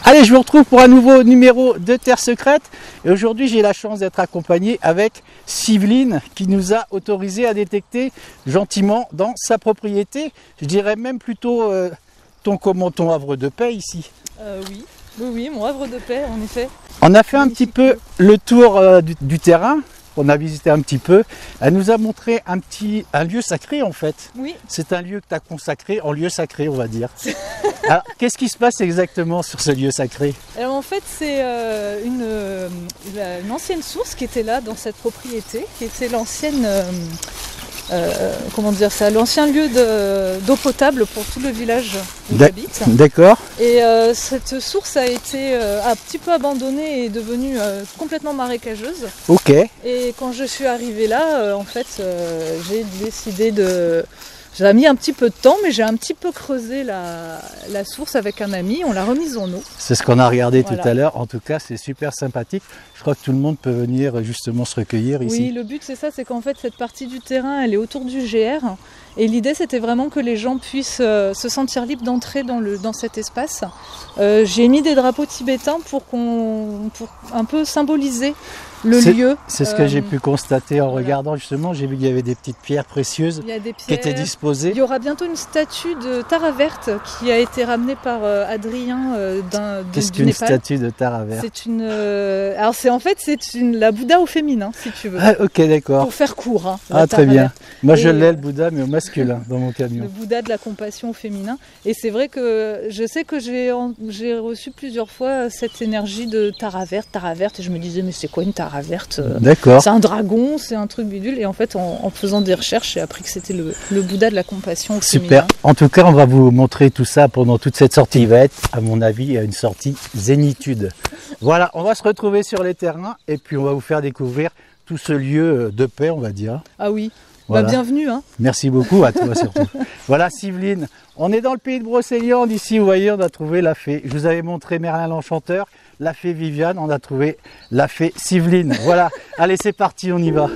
Allez, je vous retrouve pour un nouveau numéro de Terre Secrète. Et aujourd'hui, j'ai la chance d'être accompagné avec Siveline qui nous a autorisé à détecter gentiment dans sa propriété. Je dirais même plutôt ton havre de paix ici. Oui, mon havre de paix, en effet. On a fait un petit peu le tour du terrain. On a visité un petit peu. Elle nous a montré un lieu sacré en fait. Oui. C'est un lieu que tu as consacré en lieu sacré, on va dire. Alors, qu'est-ce qui se passe exactement sur ce lieu sacré? Alors en fait, c'est une ancienne source qui était là dans cette propriété, qui était l'ancienne, l'ancien lieu d'eau potable pour tout le village où j'habite. D'accord. Et cette source a été un petit peu abandonnée et devenue complètement marécageuse. Ok. Et quand je suis arrivée là, j'ai décidé de... Ça a mis un petit peu de temps, mais j'ai un petit peu creusé la source avec un ami, on l'a remise en eau. C'est ce qu'on a regardé tout à l'heure, en tout cas c'est super sympathique. Je crois que tout le monde peut venir justement se recueillir ici. Oui, le but c'est ça, c'est qu'en fait cette partie du terrain elle est autour du GR. Et l'idée c'était vraiment que les gens puissent se sentir libres d'entrer dans cet espace. J'ai mis des drapeaux tibétains pour un peu symboliser le lieu. C'est ce que j'ai pu constater en regardant justement. J'ai vu qu'il y avait des petites pierres précieuses qui étaient disposées. Il y aura bientôt une statue de Tara verte qui a été ramenée par Adrien Qu'est-ce qu'une statue de Tara verte? C'est une... alors c'est la Bouddha au féminin si tu veux. Ah, ok, d'accord. Pour faire court. Hein, ah très bien. Verte. Moi je l'ai le Bouddha mais au masculin dans mon camion. Le Bouddha de la compassion au féminin. Et c'est vrai que je sais que j'ai reçu plusieurs fois cette énergie de Tara verte et je me disais mais c'est quoi une Tara verte? D'accord. C'est un dragon, c'est un truc bidule. Et en fait, en faisant des recherches, j'ai appris que c'était le Bouddha de la compassion. Super. En tout cas, on va vous montrer tout ça pendant toute cette sortie. Il va être, à mon avis, une sortie zénitude. Voilà, on va se retrouver sur les terrains et puis on va vous faire découvrir tout ce lieu de paix, on va dire. Ah oui. Voilà. Bah, bienvenue. Hein. Merci beaucoup à toi surtout. Voilà, Siveline. On est dans le pays de Brocéliande. Ici, vous voyez, on a trouvé la fée. Je vous avais montré Merlin l'Enchanteur, la fée Viviane. On a trouvé la fée Siveline. Voilà. Allez, c'est parti, on y va.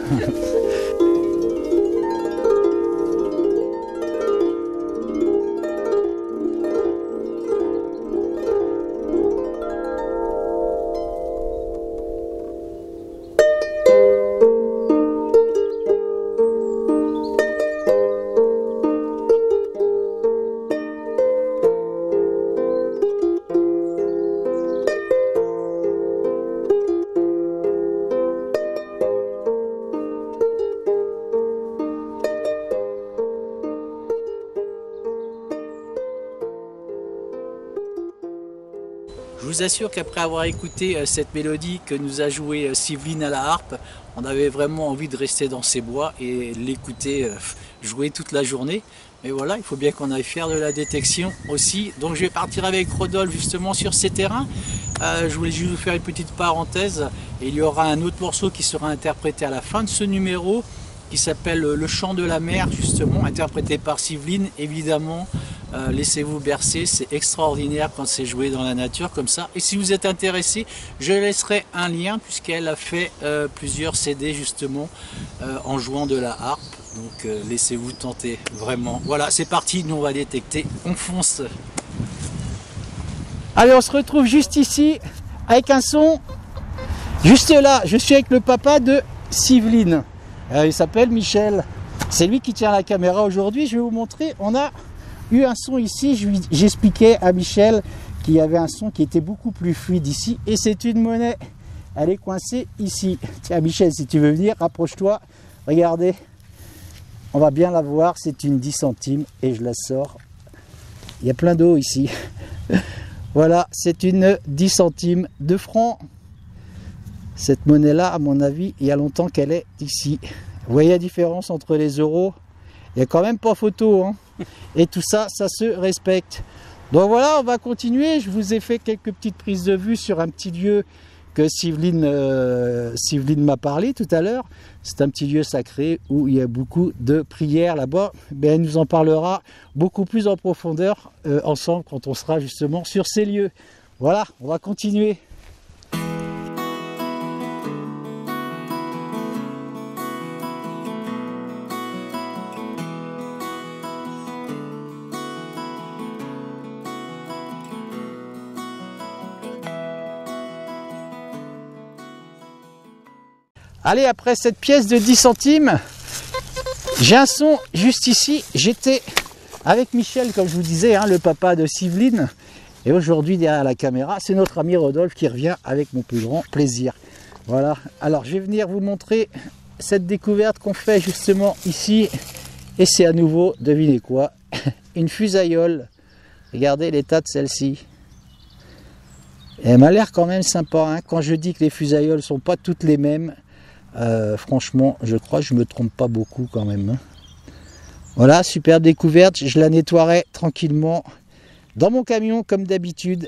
Je vous assure qu'après avoir écouté cette mélodie que nous a jouée Siveline à la harpe, on avait vraiment envie de rester dans ces bois et l'écouter jouer toute la journée. Mais voilà, il faut bien qu'on aille faire de la détection aussi. Donc je vais partir avec Rodolphe justement sur ces terrains. Je voulais juste vous faire une petite parenthèse. Et il y aura un autre morceau qui sera interprété à la fin de ce numéro, qui s'appelle Le Chant de la Mer, justement, interprété par Siveline, évidemment. Laissez-vous bercer, c'est extraordinaire quand c'est joué dans la nature comme ça. Et si vous êtes intéressé, je laisserai un lien puisqu'elle a fait plusieurs CD justement en jouant de la harpe. Donc laissez-vous tenter, vraiment. Voilà, c'est parti, nous on va détecter, on fonce. Allez, on se retrouve juste ici avec un son. Juste là, je suis avec le papa de Siveline. Il s'appelle Michel. C'est lui qui tient la caméra aujourd'hui. Je vais vous montrer, on a eu un son ici, j'expliquais à Michel qu'il y avait un son qui était beaucoup plus fluide ici et c'est une monnaie, elle est coincée ici. Tiens Michel, si tu veux venir, rapproche-toi, regardez, on va bien la voir, c'est une 10 centimes et je la sors, il y a plein d'eau ici. Voilà, c'est une 10 centimes de francs. Cette monnaie là, à mon avis, il y a longtemps qu'elle est ici. Vous voyez la différence entre les euros? Il n'y a quand même pas photo, hein. Et tout ça, ça se respecte. Donc voilà, on va continuer. Je vous ai fait quelques petites prises de vue sur un petit lieu que Siveline m'a parlé tout à l'heure. C'est un petit lieu sacré où il y a beaucoup de prières là-bas. Elle nous en parlera beaucoup plus en profondeur ensemble quand on sera justement sur ces lieux. Voilà, on va continuer. Allez, après cette pièce de 10 centimes, j'ai un son juste ici. J'étais avec Michel, comme je vous disais, hein, le papa de Siveline. Et aujourd'hui, derrière la caméra, c'est notre ami Rodolphe qui revient avec mon plus grand plaisir. Voilà, alors je vais venir vous montrer cette découverte qu'on fait justement ici. Et c'est à nouveau, devinez quoi, une fusaïole. Regardez l'état de celle-ci. Elle m'a l'air quand même sympa, hein. Quand je dis que les fusaïoles ne sont pas toutes les mêmes, franchement, je crois que je ne me trompe pas beaucoup quand même, hein. Voilà, superbe découverte. Je la nettoierai tranquillement dans mon camion comme d'habitude.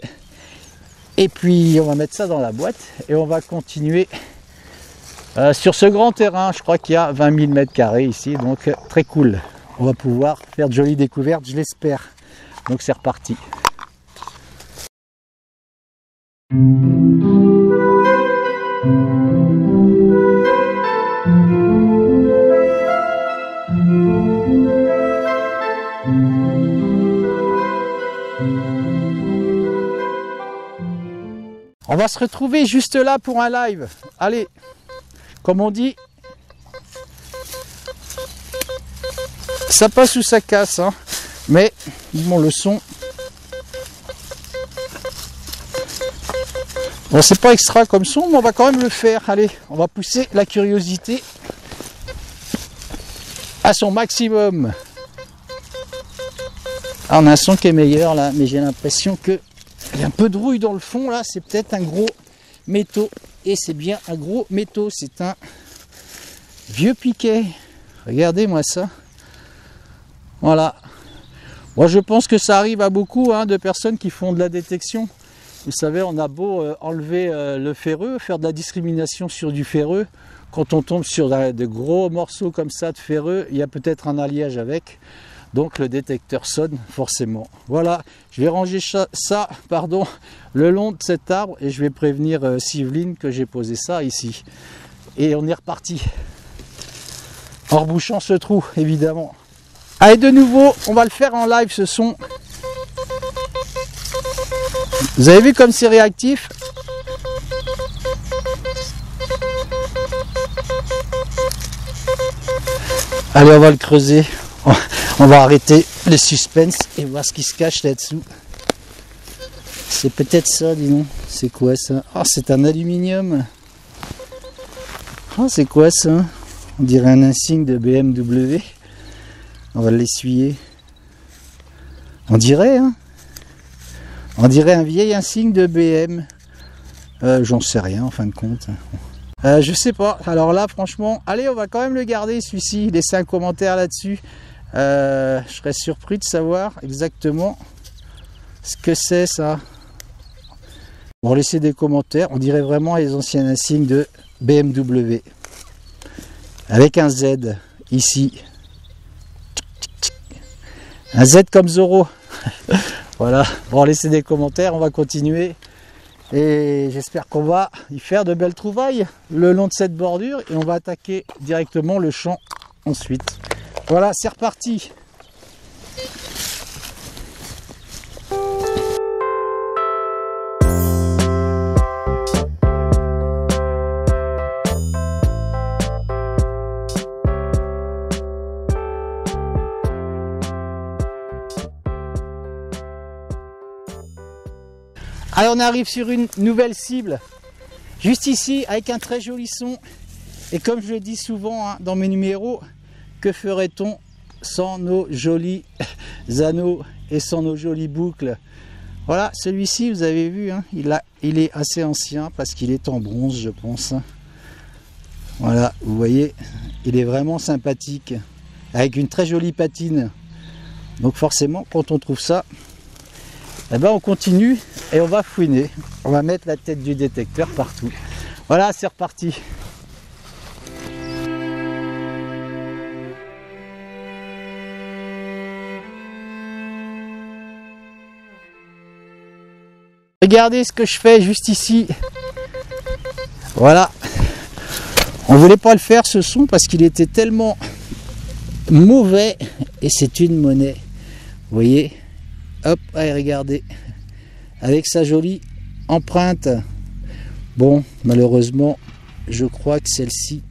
Et puis on va mettre ça dans la boîte et on va continuer sur ce grand terrain. Je crois qu'il y a 20 000 m² ici, donc très cool. On va pouvoir faire de jolies découvertes, je l'espère. Donc c'est reparti. On va se retrouver juste là pour un live. Allez, comme on dit, ça passe ou ça casse, hein. Mais bon, le son, bon, c'est pas extra comme son, mais on va quand même le faire. Allez, on va pousser la curiosité à son maximum. Ah, on a un son qui est meilleur là, mais j'ai l'impression que il y a un peu de rouille dans le fond là. C'est peut-être un gros métaux, et c'est bien un gros métaux. C'est un vieux piquet. Regardez-moi ça. Voilà. Moi, je pense que ça arrive à beaucoup, hein, de personnes qui font de la détection. Vous savez, on a beau enlever le ferreux, faire de la discrimination sur du ferreux. Quand on tombe sur de gros morceaux comme ça de ferreux, il y a peut-être un alliage avec. Donc le détecteur sonne forcément. Voilà, je vais ranger ça, le long de cet arbre et je vais prévenir Siveline que j'ai posé ça ici. Et on est reparti. En rebouchant ce trou, évidemment. Allez, de nouveau, on va le faire en live ce son. Vous avez vu comme c'est réactif? Allez, on va le creuser. On va arrêter le suspense et voir ce qui se cache là-dessous. C'est peut-être ça, dis donc. C'est quoi ça? Ah, c'est un aluminium. Ah, c'est quoi ça? On dirait un insigne de BMW. On va l'essuyer. On dirait, hein? On dirait un vieil insigne de BM. J'en sais rien en fin de compte. Je sais pas. Alors là, franchement, allez, on va quand même le garder celui-ci. Laissez un commentaire là-dessus. Je serais surpris de savoir exactement ce que c'est ça. Bon, laissez des commentaires. On dirait vraiment les anciens insignes de BMW. Avec un Z ici. Un Z comme Zorro. Voilà. Bon, laissez des commentaires. On va continuer. Et j'espère qu'on va y faire de belles trouvailles le long de cette bordure. Et on va attaquer directement le champ ensuite. Voilà, c'est reparti. Allez, on arrive sur une nouvelle cible, juste ici, avec un très joli son. Et comme je le dis souvent, hein, dans mes numéros, que ferait-on sans nos jolis anneaux et sans nos jolies boucles? Voilà, celui-ci, vous avez vu, hein, il est assez ancien parce qu'il est en bronze, je pense. Voilà, vous voyez, il est vraiment sympathique, avec une très jolie patine. Donc forcément, quand on trouve ça, eh ben on continue et on va fouiner. On va mettre la tête du détecteur partout. Voilà, c'est reparti. Regardez ce que je fais juste ici. Voilà. On voulait pas le faire ce son parce qu'il était tellement mauvais et c'est une monnaie. Vous voyez? Hop, allez, regardez. Avec sa jolie empreinte. Bon, malheureusement, je crois que celle-ci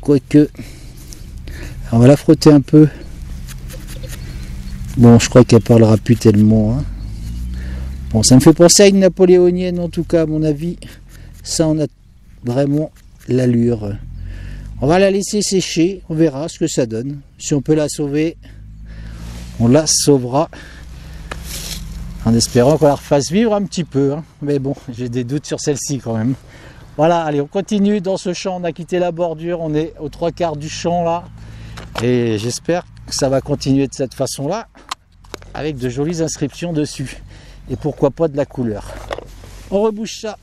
quoique. On va la frotter un peu. Bon, je crois qu'elle parlera plus tellement. Hein. Bon, ça me fait penser à une napoléonienne en tout cas, à mon avis. Ça, on a vraiment l'allure. On va la laisser sécher, on verra ce que ça donne. Si on peut la sauver, on la sauvera. En espérant qu'on la refasse vivre un petit peu. Hein. Mais bon, j'ai des doutes sur celle-ci quand même. Voilà, allez, on continue dans ce champ. On a quitté la bordure, on est aux 3/4 du champ là. Et j'espère que ça va continuer de cette façon-là, avec de jolies inscriptions dessus. Et pourquoi pas de la couleur. On rebouche ça.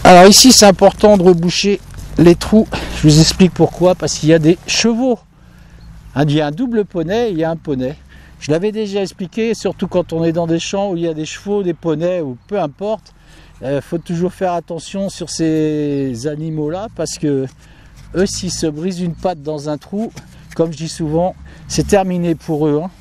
Alors ici, c'est important de reboucher les trous. Je vous explique pourquoi. Parce qu'il y a des chevaux. Il y a un double poney, il y a un poney. Je l'avais déjà expliqué, surtout quand on est dans des champs où il y a des chevaux, des poneys, ou peu importe. Il faut toujours faire attention sur ces animaux-là, parce que eux, s'ils se brisent une patte dans un trou, comme je dis souvent, c'est terminé pour eux. Hein.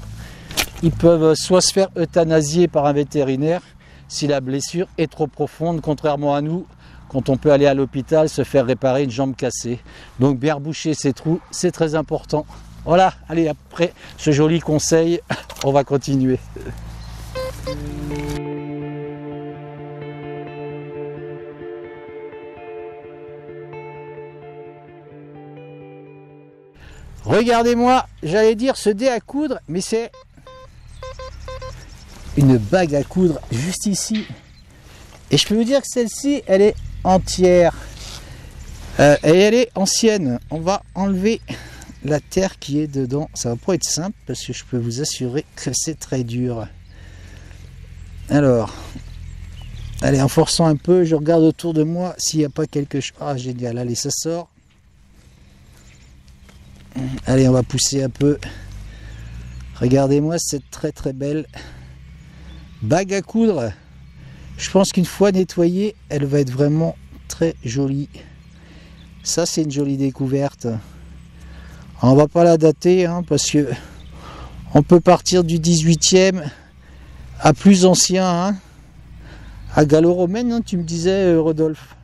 Ils peuvent soit se faire euthanasier par un vétérinaire, si la blessure est trop profonde, contrairement à nous, quand on peut aller à l'hôpital se faire réparer une jambe cassée. Donc bien reboucher ces trous, c'est très important. Voilà, allez, après ce joli conseil, on va continuer. Regardez-moi, j'allais dire ce dé à coudre, mais c'est une bague à coudre juste ici. Et je peux vous dire que celle-ci, elle est entière. Et elle est ancienne. On va enlever la terre qui est dedans. Ça va pas être simple parce que je peux vous assurer que c'est très dur. Alors, allez, en forçant un peu, je regarde autour de moi s'il n'y a pas quelque chose. Ah, génial, allez, ça sort. Allez, on va pousser un peu. Regardez-moi cette très très belle bague à coudre. Je pense qu'une fois nettoyée, elle va être vraiment très jolie. Ça, c'est une jolie découverte. On va pas la dater, hein, parce que on peut partir du 18e à plus ancien, hein, à gallo-romaine, hein, tu me disais, Rodolphe.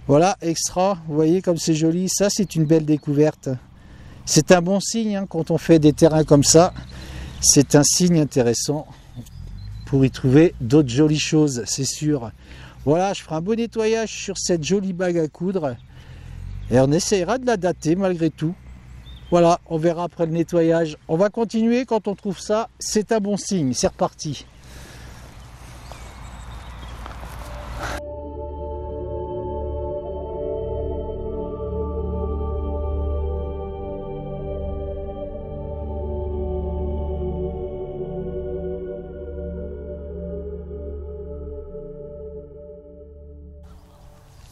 Voilà, extra, vous voyez comme c'est joli. Ça, c'est une belle découverte. C'est un bon signe, hein, quand on fait des terrains comme ça. C'est un signe intéressant pour y trouver d'autres jolies choses, c'est sûr. Voilà, je ferai un beau nettoyage sur cette jolie bague à coudre. Et on essaiera de la dater malgré tout. Voilà, on verra après le nettoyage. On va continuer quand on trouve ça. C'est un bon signe, c'est reparti.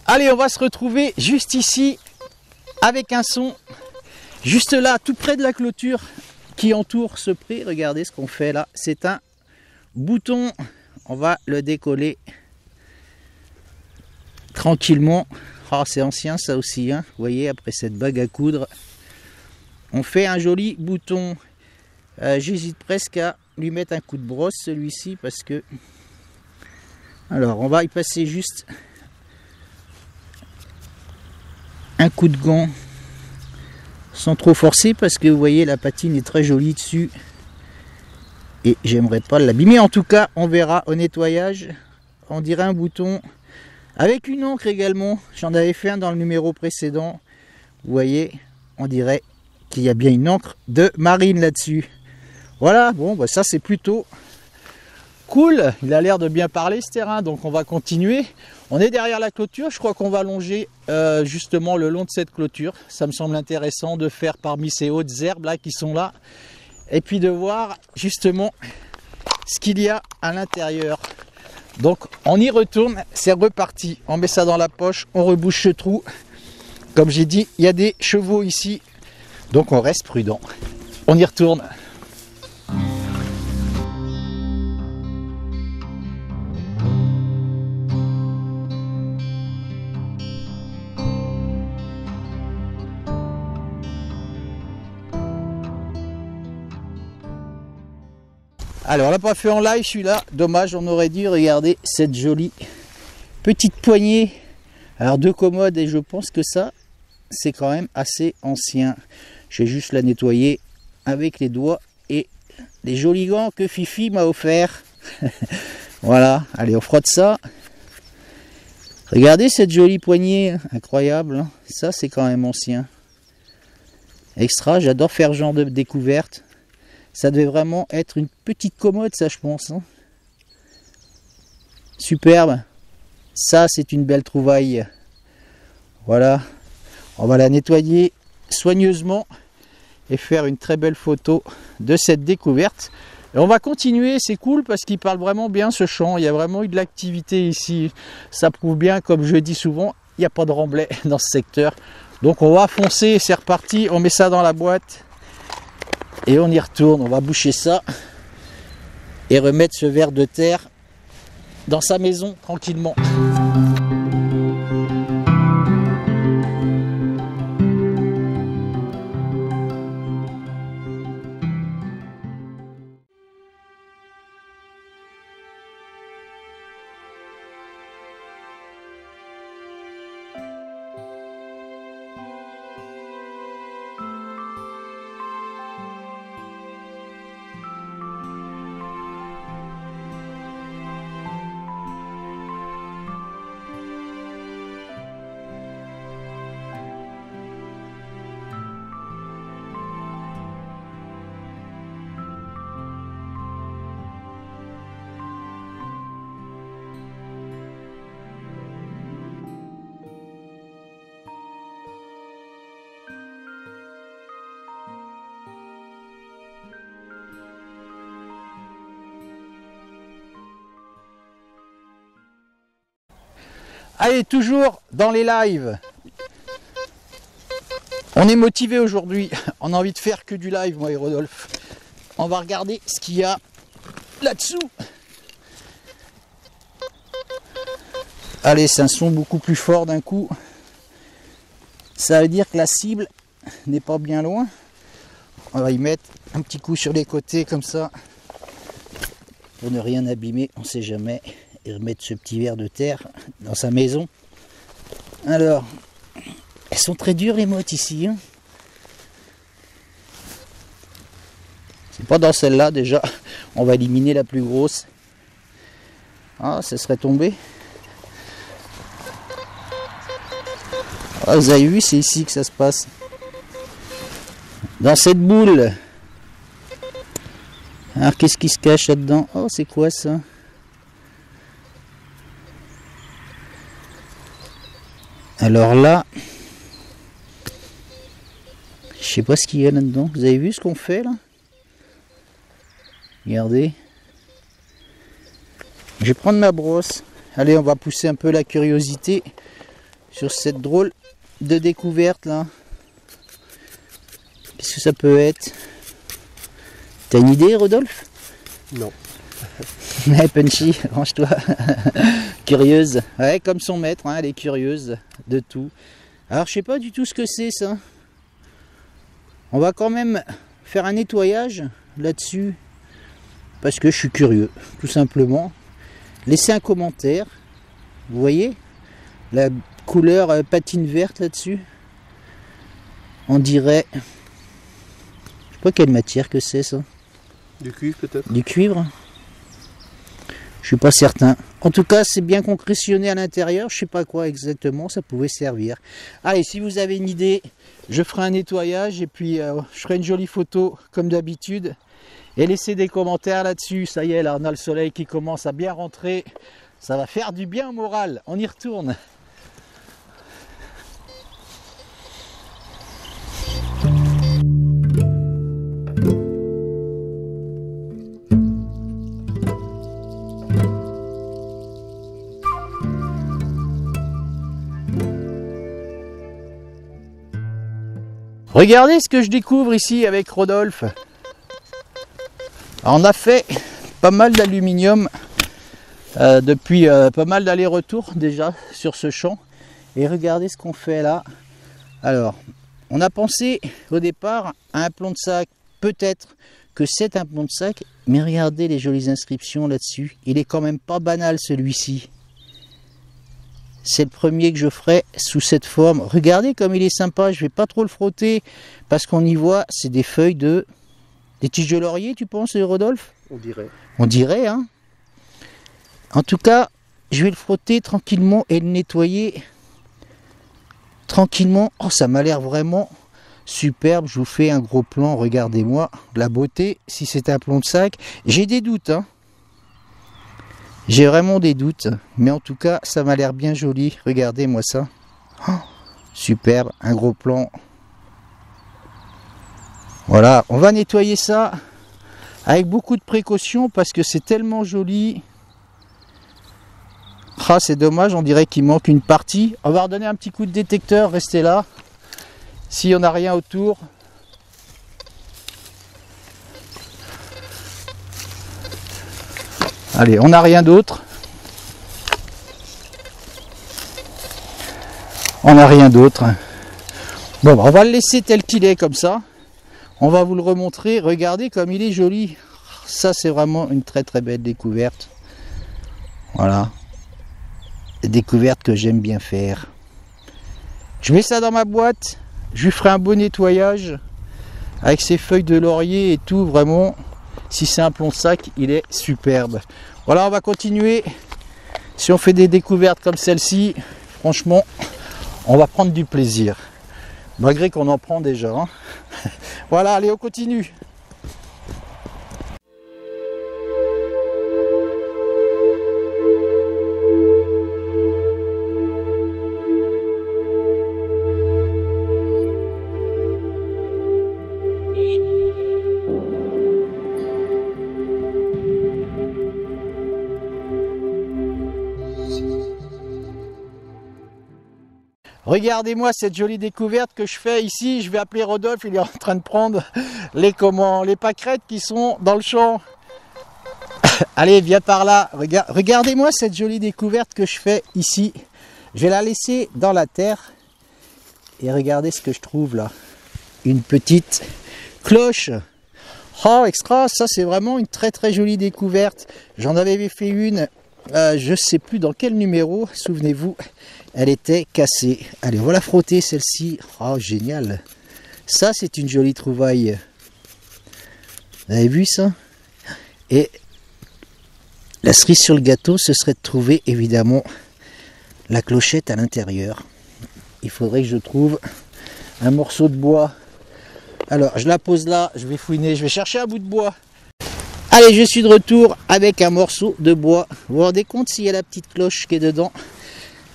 Allez, on va se retrouver juste ici avec un son, juste là, tout près de la clôture qui entoure ce pré. Regardez ce qu'on fait là, c'est un bouton. On va le décoller tranquillement. Oh, c'est ancien ça aussi, hein. Vous voyez, après cette bague à coudre, on fait un joli bouton. J'hésite presque à lui mettre un coup de brosse celui-ci parce que... Alors, on va y passer juste un coup de gant sans trop forcer parce que vous voyez la patine est très jolie dessus et j'aimerais pas l'abîmer. En tout cas, on verra au nettoyage. On dirait un bouton avec une encre également. J'en avais fait un dans le numéro précédent. Vous voyez, on dirait qu'il y a bien une encre de marine là-dessus. Voilà, bon, bah ça c'est plutôt cool. Il a l'air de bien parler ce terrain, donc on va continuer. On est derrière la clôture, je crois qu'on va longer justement le long de cette clôture. Ça me semble intéressant de faire parmi ces hautes herbes là qui sont là. Et puis de voir justement ce qu'il y a à l'intérieur. Donc on y retourne, c'est reparti. On met ça dans la poche, on rebouche ce trou. Comme j'ai dit, il y a des chevaux ici, donc on reste prudent. On y retourne. Alors on l'a pas fait en live celui-là, dommage, on aurait dû regarder cette jolie petite poignée. Alors 2 commodes et je pense que ça, c'est quand même assez ancien. Je vais juste la nettoyer avec les doigts et les jolis gants que Fifi m'a offert. Voilà, allez on frotte ça. Regardez cette jolie poignée, incroyable, hein. Ça c'est quand même ancien. Extra, j'adore faire ce genre de découverte. Ça devait vraiment être une petite commode ça je pense, hein. Superbe. Ça c'est une belle trouvaille. Voilà, on va la nettoyer soigneusement et faire une très belle photo de cette découverte. Et on va continuer, c'est cool parce qu'il parle vraiment bien ce champ, il y a vraiment eu de l'activité ici. Ça prouve bien, comme je dis souvent, il n'y a pas de remblai dans ce secteur. Donc on va foncer, c'est reparti, on met ça dans la boîte et on y retourne. On va boucher ça et remettre ce ver de terre dans sa maison tranquillement. Allez, toujours dans les lives. On est motivé aujourd'hui. On a envie de faire que du live, moi et Rodolphe. On va regarder ce qu'il y a là-dessous. Allez, c'est un son beaucoup plus fort d'un coup. Ça veut dire que la cible n'est pas bien loin. On va y mettre un petit coup sur les côtés comme ça. Pour ne rien abîmer, on ne sait jamais. Et remettre ce petit ver de terre dans sa maison. Alors, elles sont très dures les mottes ici, hein. C'est pas dans celle-là déjà. On va éliminer la plus grosse. Ah, ça serait tombé. Ah, vous avez vu, c'est ici que ça se passe. Dans cette boule. Alors, qu'est-ce qui se cache là-dedans? Oh, c'est quoi ça? Alors là, je sais pas ce qu'il y a là-dedans. Vous avez vu ce qu'on fait là? Regardez. Je vais prendre ma brosse. Allez, on va pousser un peu la curiosité sur cette drôle de découverte là. Qu'est-ce que ça peut être? T'as une idée, Rodolphe? Non. Ouais, Punchy, range-toi. Curieuse. Ouais, comme son maître, hein, elle est curieuse de tout. Alors, je sais pas du tout ce que c'est ça. On va quand même faire un nettoyage là-dessus. Parce que je suis curieux, tout simplement. Laissez un commentaire. Vous voyez la couleur patine verte là-dessus. On dirait... Je sais pas quelle matière que c'est ça. Du cuivre peut-être? Du cuivre? Je suis pas certain. En tout cas, c'est bien concrétionné à l'intérieur. Je sais pas quoi exactement ça pouvait servir. Allez, si vous avez une idée, je ferai un nettoyage et puis je ferai une jolie photo comme d'habitude. Et laissez des commentaires là-dessus. Ça y est, là, on a le soleil qui commence à bien rentrer. Ça va faire du bien au moral. On y retourne. Regardez ce que je découvre ici avec Rodolphe. Alors, on a fait pas mal d'aluminium depuis pas mal d'allers-retours déjà sur ce champ. Et regardez ce qu'on fait là. Alors, on a pensé au départ à un plomb de sac. Peut-être que c'est un plomb de sac, mais regardez les jolies inscriptions là-dessus. Il est quand même pas banal celui-ci. C'est le premier que je ferai sous cette forme. Regardez comme il est sympa, je vais pas trop le frotter parce qu'on y voit, c'est des feuilles de... Des tiges de laurier, tu penses, Rodolphe? On dirait. On dirait, hein. En tout cas, je vais le frotter tranquillement et le nettoyer tranquillement. Oh, ça m'a l'air vraiment superbe. Je vous fais un gros plan, regardez-moi la beauté. Si c'est un plomb de sac, j'ai des doutes, hein. J'ai vraiment des doutes, mais en tout cas, ça m'a l'air bien joli. Regardez-moi ça. Oh, superbe, un gros plan. Voilà, on va nettoyer ça avec beaucoup de précaution parce que c'est tellement joli. Ah, c'est dommage, on dirait qu'il manque une partie. On va redonner un petit coup de détecteur, restez là. S'il n'y en a rien autour. Allez, on n'a rien d'autre. On n'a rien d'autre. Bon, on va le laisser tel qu'il est comme ça. On va vous le remontrer. Regardez comme il est joli. Ça, c'est vraiment une très très belle découverte. Voilà. Découverte que j'aime bien faire. Je mets ça dans ma boîte. Je lui ferai un beau nettoyage. Avec ses feuilles de laurier et tout, vraiment. Si c'est un plomb de sac, il est superbe. Voilà, on va continuer. Si on fait des découvertes comme celle-ci, franchement, on va prendre du plaisir. Malgré qu'on en prend déjà. Hein. Voilà, allez, on continue. Regardez-moi cette jolie découverte que je fais ici. Je vais appeler Rodolphe, il est en train de prendre les pâquerettes qui sont dans le champ. Allez, viens par là. Regardez-moi cette jolie découverte que je fais ici. Je vais la laisser dans la terre. Et regardez ce que je trouve là. Une petite cloche. Oh, extra, ça c'est vraiment une très très jolie découverte. J'en avais fait une, je ne sais plus dans quel numéro, souvenez-vous. Elle était cassée. Allez, on va la frotter celle-ci. Oh, génial. Ça, c'est une jolie trouvaille. Vous avez vu ça? Et la cerise sur le gâteau, ce serait de trouver évidemment la clochette à l'intérieur. Il faudrait que je trouve un morceau de bois. Alors, je la pose là, je vais fouiner, je vais chercher un bout de bois. Allez, je suis de retour avec un morceau de bois. Vous vous rendez compte s'il y a la petite cloche qui est dedans?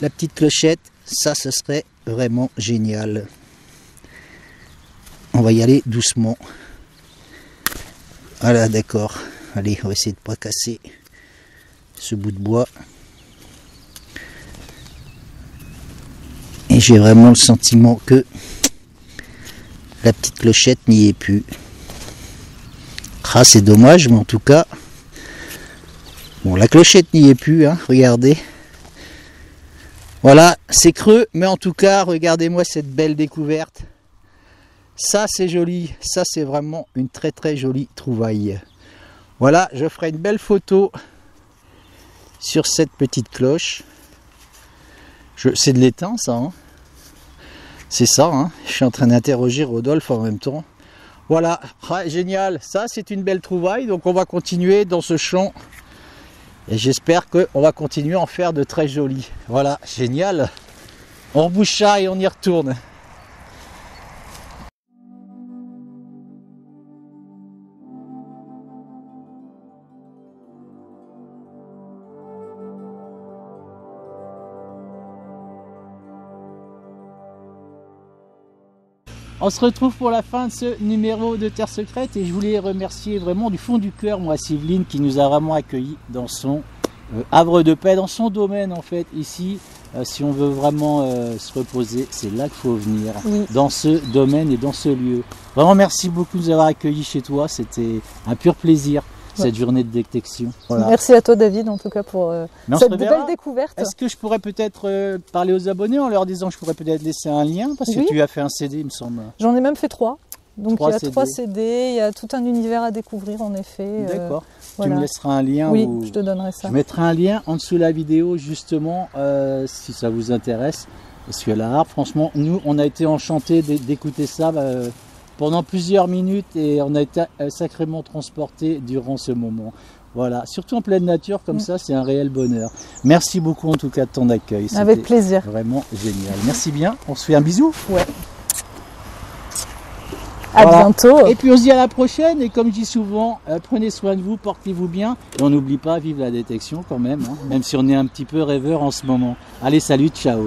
La petite clochette, ça, ce serait vraiment génial. On va y aller doucement. Voilà, d'accord. Allez, on va essayer de ne pas casser ce bout de bois. Et j'ai vraiment le sentiment que la petite clochette n'y est plus. Ah, c'est dommage, mais en tout cas, bon, la clochette n'y est plus, hein, regardez. Voilà, c'est creux, mais en tout cas, regardez-moi cette belle découverte. Ça, c'est joli. Ça, c'est vraiment une très très jolie trouvaille. Voilà, je ferai une belle photo sur cette petite cloche. C'est de l'étain, ça. Hein. C'est ça. Hein. Je suis en train d'interroger Rodolphe en même temps. Voilà, ah, génial. Ça, c'est une belle trouvaille. Donc, on va continuer dans ce champ. Et j'espère qu'on va continuer à en faire de très jolis. Voilà, génial. On rebouche ça et on y retourne. On se retrouve pour la fin de ce numéro de Terre Secrète et je voulais remercier vraiment du fond du cœur moi Sylvine qui nous a vraiment accueillis dans son havre de paix, dans son domaine en fait ici. Si on veut vraiment se reposer, c'est là qu'il faut venir, oui. Dans ce domaine et dans ce lieu. Vraiment merci beaucoup de nous avoir accueillis chez toi, c'était un pur plaisir. Cette journée de détection. Voilà. Merci à toi David en tout cas pour cette belle découverte. Est-ce que je pourrais peut-être parler aux abonnés en leur disant que je pourrais peut-être laisser un lien parce que tu as fait un CD il me semble. J'en ai même fait 3. Donc il y a 3 CD, il y a tout un univers à découvrir en effet. D'accord. Voilà. Tu me laisseras un lien. Oui, je te donnerai ça. Je mettrai un lien en dessous de la vidéo justement si ça vous intéresse. Parce que là, franchement, nous, on a été enchantés d'écouter ça pendant plusieurs minutes et on a été sacrément transportés durant ce moment. Voilà, surtout en pleine nature comme ça, c'est un réel bonheur. Merci beaucoup en tout cas de ton accueil. Avec plaisir. Vraiment génial. Merci bien. On se fait un bisou. Ouais. À bientôt. Et puis on se dit à la prochaine. Et comme je dis souvent, prenez soin de vous, portez-vous bien. Et on n'oublie pas, vive la détection quand même. Hein, même si on est un petit peu rêveur en ce moment. Allez, salut, ciao.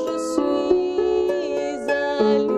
Je suis à lui.